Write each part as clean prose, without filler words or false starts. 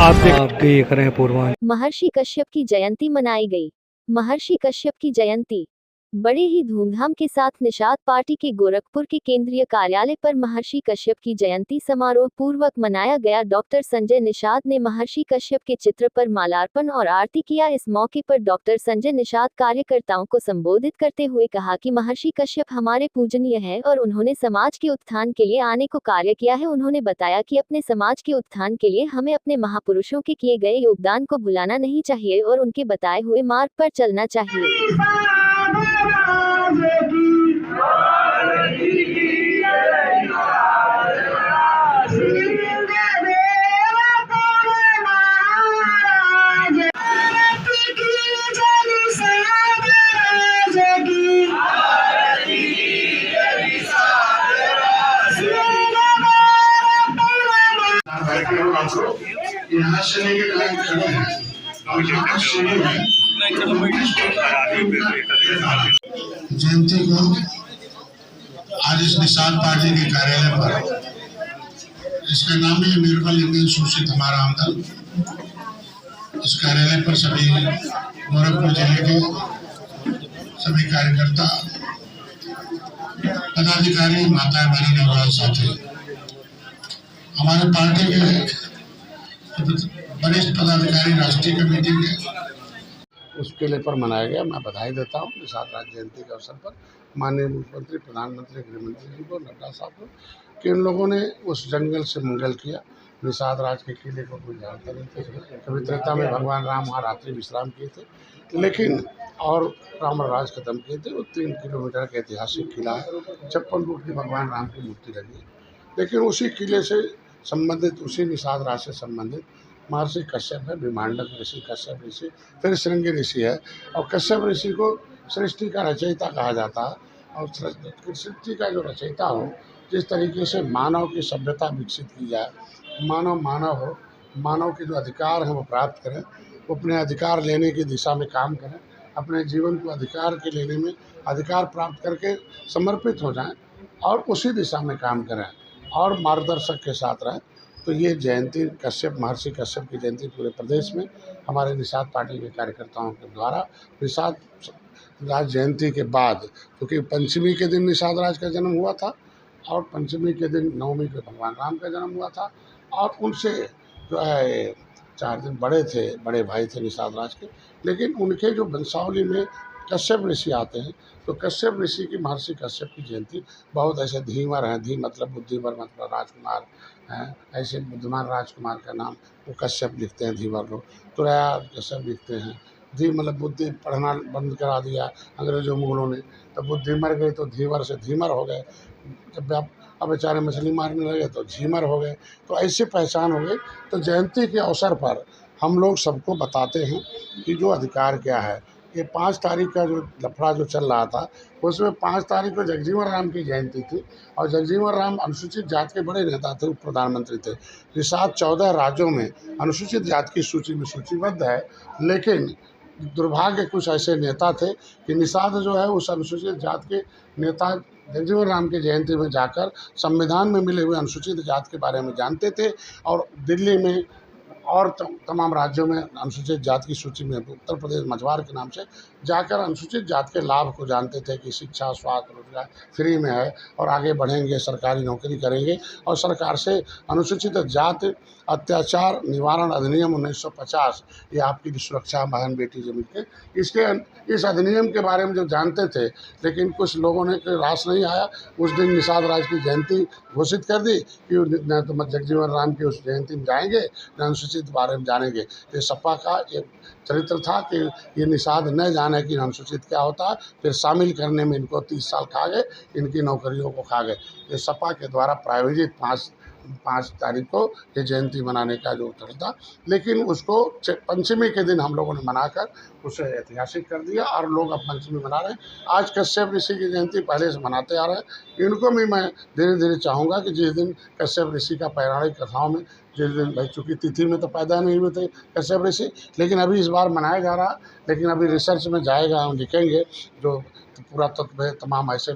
आप देख रहे हैं पूर्वांचल। महर्षि कश्यप की जयंती मनाई गई। महर्षि कश्यप की जयंती बड़े ही धूमधाम के साथ निषाद पार्टी के गोरखपुर के केंद्रीय कार्यालय पर महर्षि कश्यप की जयंती समारोह पूर्वक मनाया गया। डॉक्टर संजय निषाद ने महर्षि कश्यप के चित्र पर मालार्पण और आरती किया। इस मौके पर डॉक्टर संजय निषाद कार्यकर्ताओं को संबोधित करते हुए कहा कि महर्षि कश्यप हमारे पूजनीय है और उन्होंने समाज के उत्थान के लिए आने को कार्य किया है। उन्होंने बताया कि अपने समाज के उत्थान के लिए हमें अपने महापुरुषों के किए गए योगदान को भुलाना नहीं चाहिए और उनके बताए हुए मार्ग पर चलना चाहिए। यहाँ से लेके खड़े हैं और यहाँ शुरू है जयंती को आज इस निषाद पार्टी के कार्यालय पर, इसका नाम है निर्मल इंडियन सूचित हमारा आमदन। इस कार्यालय पर सभी गोरखपुर जिले के सभी कार्यकर्ता, पदाधिकारी, माताएं, बहनें और साथी, हमारे पार्टी के वरिष्ठ पदाधिकारी राष्ट्रीय कमेटी के उसके लिए पर मनाया गया। मैं बधाई देता हूँ निषाद राज जयंती के अवसर पर माननीय मुख्यमंत्री, प्रधानमंत्री, गृहमंत्री जी को, नड्डा साहब को, कि उन लोगों ने उस जंगल से मंगल किया। निषाद राज के किले को कोई जानता नहीं थे। कभी त्रेता में भगवान राम वहाँ रात्रि विश्राम किए थे, लेकिन और राम राज खत्म किए थे। वो 3 किलोमीटर का ऐतिहासिक किला है। 56 फुट की भगवान राम की मूर्ति लगी है। लेकिन उसी किले से संबंधित, उसी निषाद राज से संबंधित महर्षि कश्यप है, विमांडक ऋषि कश्यप ऋषि, फिर श्रृंगी ऋषि है। और कश्यप ऋषि को सृष्टि का रचयिता कहा जाता है। और सृष्टि का जो रचयिता हो, जिस तरीके से मानव की सभ्यता विकसित की जाए, मानव हो, मानव के जो अधिकार हैं वो प्राप्त करें, वो अपने अधिकार लेने की दिशा में काम करें, अपने जीवन को अधिकार के लेने में अधिकार प्राप्त करके समर्पित हो जाएं और उसी दिशा में काम करें और मार्गदर्शक के साथ रहें। तो ये जयंती कश्यप, महर्षि कश्यप की जयंती पूरे प्रदेश में हमारे निषाद पार्टी के कार्यकर्ताओं के द्वारा निषाद राज जयंती के बाद, क्योंकि पंचमी के दिन निषाद राज का जन्म हुआ था और पंचमी के दिन, नवमी के भगवान राम का जन्म हुआ था। और उनसे जो है 4 दिन बड़े थे, बड़े भाई थे निषाद राज के। लेकिन उनके जो वंशावली में कश्यप ऋषि आते हैं, तो कश्यप ऋषि की, महर्षि कश्यप की जयंती बहुत ऐसे धीवर हैं। धी मतलब बुद्धिवर, मतलब राजकुमार हैं। ऐसे बुद्धिमान राजकुमार का नाम वो कश्यप लिखते हैं धीवर लोग। तुरैया कश्यप लिखते हैं। धी मतलब बुद्धि, पढ़ना बंद करा दिया अंग्रेजों मुगलों ने, तो बुद्धि मर गई तो धीवर से धीमर हो गए। जब अब बेचारे मछली मारने लगे तो झीमर हो गए। तो ऐसे पहचान हो गई। तो जयंती के अवसर पर हम लोग सबको बताते हैं कि जो अधिकार क्या है। ये 5 तारीख का जो लफड़ा जो चल रहा था, उसमें 5 तारीख को जगजीवन राम की जयंती थी और जगजीवन राम अनुसूचित जाति के बड़े नेता थे, उप प्रधानमंत्री थे। निषाद 14 राज्यों में अनुसूचित जाति की सूची में सूचीबद्ध है। लेकिन दुर्भाग्य कुछ ऐसे नेता थे कि निषाद जो है उस अनुसूचित जाति के नेता जगजीवन राम की जयंती में जाकर संविधान में मिले हुए अनुसूचित जाति के बारे में जानते थे और दिल्ली में और तमाम राज्यों में अनुसूचित जाति की सूची में, उत्तर प्रदेश मझवार के नाम से जाकर अनुसूचित जाति के लाभ को जानते थे कि शिक्षा, स्वास्थ्य, रोजगार फ्री में है और आगे बढ़ेंगे, सरकारी नौकरी करेंगे। और सरकार से अनुसूचित जाति अत्याचार निवारण अधिनियम 1950, ये आपकी सुरक्षा, बहन बेटी जमीन के, इस अधिनियम के बारे में जो जानते थे। लेकिन कुछ लोगों ने रास नहीं आया, उस दिन निषाद राज की जयंती घोषित कर दी कि न तो जगजीवन राम की उस जयंती में जाएंगे, न अनुसूचित बारे में जानेंगे। ये सपा का एक चरित्र था कि ये निषाद न जाने कि अनुसूचित क्या होता है, फिर शामिल करने में इनको 30 साल खा गए, इनकी नौकरियों को खा गए। ये सपा के द्वारा प्रायोजित 5 तारीख को ये जयंती मनाने का जो उत्तर था। लेकिन उसको पंचमी के दिन हम लोगों ने मनाकर उसे ऐतिहासिक कर दिया और लोग अब पंचमी मना रहे हैं। आज कश्यप ऋषि की जयंती पहले से मनाते आ रहे हैं। इनको भी मैं धीरे धीरे चाहूँगा कि जिस दिन कश्यप ऋषि का पौराणिक कथाओं में, जिस दिन भाई चूँकि तिथि में तो पैदा नहीं हुए थे कश्यप ऋषि, लेकिन अभी इस बार मनाया जा रहा। लेकिन अभी रिसर्च में जाएगा, हम लिखेंगे जो पुरातत्व है, तमाम ऐसे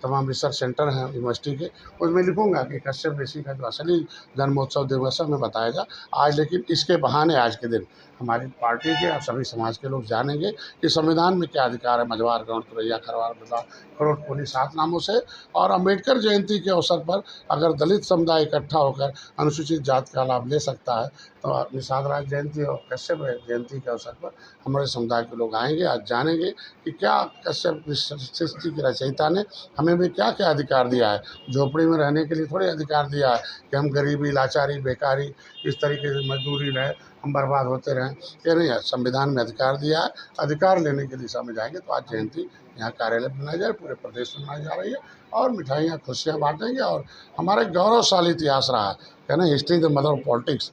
तमाम रिसर्च सेंटर हैं यूनिवर्सिटी के, उसमें लिखूँगा कि कश्यप ऋषि का जो असली जन्मोत्सव दिवस है हमें बताएगा आज। लेकिन इसके बहाने आज के दिन हमारी पार्टी के और सभी समाज के लोग जानेंगे कि संविधान में क्या अधिकार है मझवार, गौंड, तुरैया, खरवार, बदलाव, खरोट, कोली 7 नामों से। और अम्बेडकर जयंती के अवसर पर अगर दलित समुदाय इकट्ठा होकर अनुसूचित जाति का लाभ ले सकता है तो निषाद राज जयंती और कश्यप जयंती के अवसर पर हमारे समुदाय के लोग आएंगे, आज जानेंगे कि क्या कश्यप सृष्टि के रचयिता ने हमें भी क्या क्या अधिकार दिया है। झोपड़ी में रहने के लिए थोड़े अधिकार दिया है कि हम गरीबी, लाचारी, बेकारी, इस तरीके से मजदूरी रहे, हम बर्बाद होते रहें, ये नहीं है। संविधान में अधिकार दिया है, अधिकार लेने की दिशा में जाएंगे। तो आज जयंती यहाँ कार्यालय में मनाई जाए, पूरे प्रदेश में मनाई जा रही है और मिठाइयाँ, खुशियाँ बांटेंगे। और हमारे गौरवशाली इतिहास रहा है ना, history the mother of politics,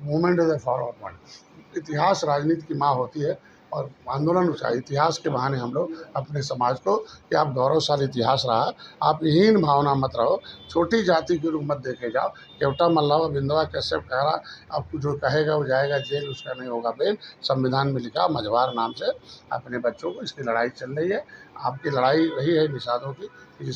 movement is the father of politics. इतिहास राजनीति की माँ होती है और आंदोलन का इतिहास के बहाने हम लोग अपने समाज को कि आप गौरवशाली इतिहास रहा, आप हीन भावना मत रहो, छोटी जाति के रूप मत देखे जाओ। केवटा मल्लवा बिंदवा कश्यप कह रहा, आपको जो कहेगा वो जाएगा जेल, उसका नहीं होगा बेल। संविधान में लिखा मझवार नाम से अपने बच्चों को, इसकी लड़ाई चल रही है। आपकी लड़ाई रही है निषादों की।